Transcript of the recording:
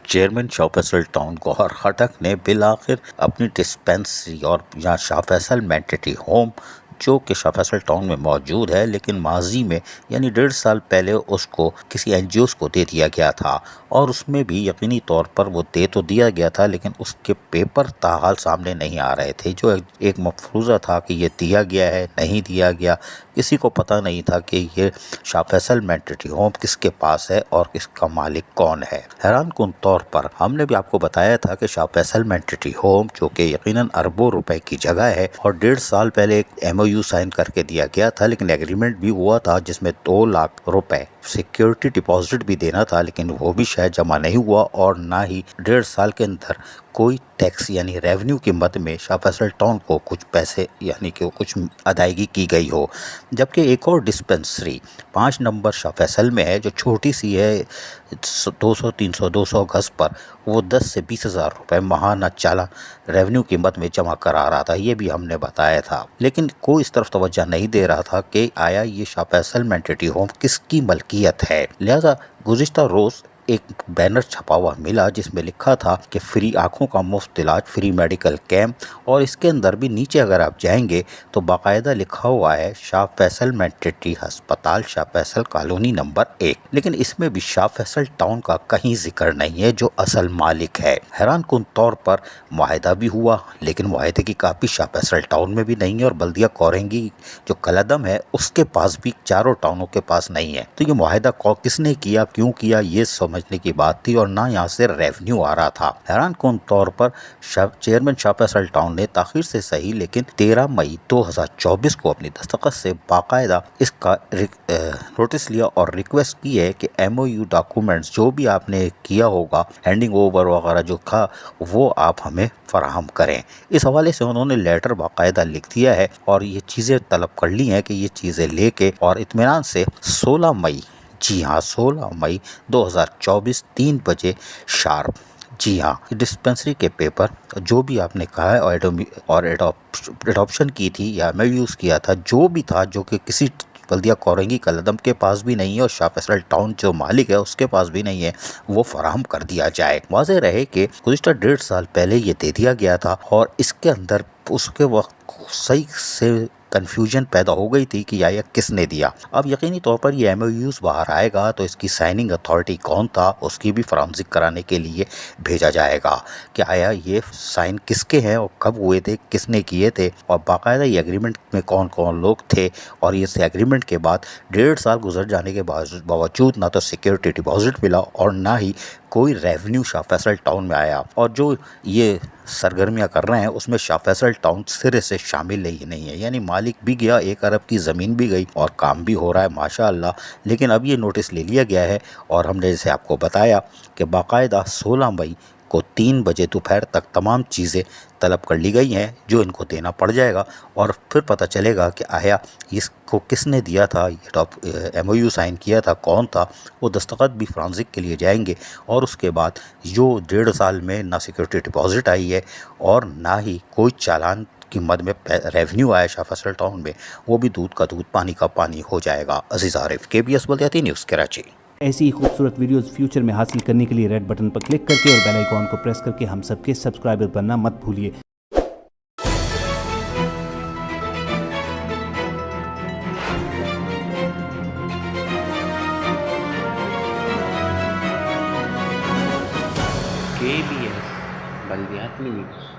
Chairman Shah Faisal town Gauhar खटक ने बिलाखिर अपनी dispensary और यहाँ शाह फैसल मैटरनिटी होम जो कि शाह फैसल टाउन में मौजूद है, लेकिन माजी में यानी 1.5 साल पहले उसको किसी एनजीओ को दे दिया गया था और उसमें भी यकीनी तौर पर वो दे तो दिया गया था, लेकिन उसके पेपर ताहाल सामने नहीं आ रहे थे। जो एक मफरूज़ा था कि ये दिया गया है नहीं दिया गया, किसी को पता नहीं था कि ये शाह फैसल मैटरनिटी होम किसके पास है और इसका मालिक कौन है। हैरानकुन तौर पर हमने भी आपको बताया था कि शाह फैसल मैटरनिटी होम जो कि यकीनन अरबों रुपए की जगह है और 1.5 साल पहले एक MOU साइन करके दिया गया था, लेकिन एग्रीमेंट भी हुआ था जिसमें 2 लाख रुपए सिक्योरिटी डिपॉजिट भी देना था, लेकिन वो भी शायद जमा नहीं हुआ और ना ही 1.5 साल के अंदर कोई टैक्स यानी रेवेन्यू की मद में शाह फैसल टाउन को कुछ पैसे यानी कि कुछ अदायगी की गई हो। जबकि एक और डिस्पेंसरी 5 नंबर शाह फैसल में है जो छोटी सी है, 200 300 200 गज पर, वो 10 से 20 हज़ार रुपये माहाना चालान रेवेन्यू की मद में जमा करा रहा था। ये भी हमने बताया था, लेकिन कोई इस तरफ तवज्जो नहीं दे रहा था कि आया ये शाह फैसल मैटरनिटी होम किसकी मलकियत है। लिहाजा गुज़िश्ता रोज़ एक बैनर छपा हुआ मिला जिसमें लिखा था कि फ्री आँखों का मुफ्त इलाज, फ्री मेडिकल कैंप, और इसके अंदर भी नीचे अगर आप जाएंगे तो बाकायदा लिखा हुआ है शाह फैसल मैटरनिटी अस्पताल, शाह फैसल कॉलोनी नंबर 1, लेकिन इसमें भी शाह फैसल टाउन का कहीं जिक्र नहीं है जो असल मालिक है। हैरानकुन तौर पर मुआहिदा भी हुआ, लेकिन मुआहिदे की कापी शाह फैसल टाउन में भी नहीं है और बल्दिया कोरेंगी जो कलदम है उसके पास भी, चारों टाउनों के पास नहीं है। तो ये मुआहिदा किसने किया, क्यों किया, ये समझने की बात थी और ना यहाँ से रेवेन्यू आ रहा था। हैरानकुन तौर पर चेयरमैन शाह फैसल टाउन ने ताखिर से सही लेकिन 13 मई 2024 को अपनी दस्तखत से बाकायदा इसका नोटिस लिया और रिक्वेस्ट की है कि MOU डॉक्यूमेंट्स जो भी आपने किया होगा, हैंडिंग ओवर वगैरह जो था, वो आप हमें फराहम करें। इस हवाले से उन्होंने लेटर बाकायदा लिख दिया है और ये चीज़ें तलब कर ली हैं कि ये चीज़ें लेके और इत्मीनान से 16 मई, जी हाँ 16 मई 2024 3 बजे शार्प, जी हाँ, डिस्पेंसरी के पेपर जो भी आपने कहा है और एडॉप्शन की थी या मैं यूज़ किया था, जो भी था, जो कि किसी बल्दिया कोरेंगी कलदम के पास भी नहीं है और शाह फैसल टाउन जो मालिक है उसके पास भी नहीं है, वो फराहम कर दिया जाए। वाज़ेह रहे कि गुज़िश्ता 1.5 साल पहले ये दे दिया गया था और इसके अंदर उसके वक्त सही से कन्फ्यूजन पैदा हो गई थी कि यह किसने दिया। अब यकीनी तौर पर ये MOUs बाहर आएगा तो इसकी साइनिंग अथॉरिटी कौन था उसकी भी फरामज़ी कराने के लिए भेजा जाएगा कि आया ये साइन किसके हैं और कब हुए थे, किसने किए थे और बाकायदा ये एग्रीमेंट में कौन कौन लोग थे। और इस एग्रीमेंट के बाद 1.5 साल गुजर जाने के बावजूद ना तो सिक्योरिटी डिपॉजिट मिला और ना ही कोई रेवेन्यू शाह फैसल टाउन में आया और जो ये सरगर्मियाँ कर रहे हैं उसमें शाह फैसल टाउन सिरे से शामिल ही नहीं है। यानी मालिक भी गया, 1 अरब की ज़मीन भी गई और काम भी हो रहा है माशाअल्लाह। लेकिन अब ये नोटिस ले लिया गया है और हमने जैसे आपको बताया कि बाकायदा 16 मई को 3 बजे दोपहर तक तमाम चीज़ें तलब कर ली गई हैं जो इनको देना पड़ जाएगा और फिर पता चलेगा कि आया इसको किसने दिया था, ये MOU साइन किया था कौन था। वो दस्तखत भी फॉरेंसिक के लिए जाएंगे और उसके बाद जो 1.5 साल में ना सिक्योरिटी डिपॉजिट आई है और ना ही कोई चालान की मद में रेवेन्यू आया शाह फैसल टाउन में, वो भी दूध का दूध पानी का पानी हो जाएगा। अजीज़ आरिफ, KBS बल्दियाती न्यूज़, कराची। ऐसी ही खूबसूरत वीडियोस फ्यूचर में हासिल करने के लिए रेड बटन पर क्लिक करके और बेल आइकॉन को प्रेस करके हम सबके सब्सक्राइबर बनना मत भूलिए। KBS बल्दियाती न्यूज़।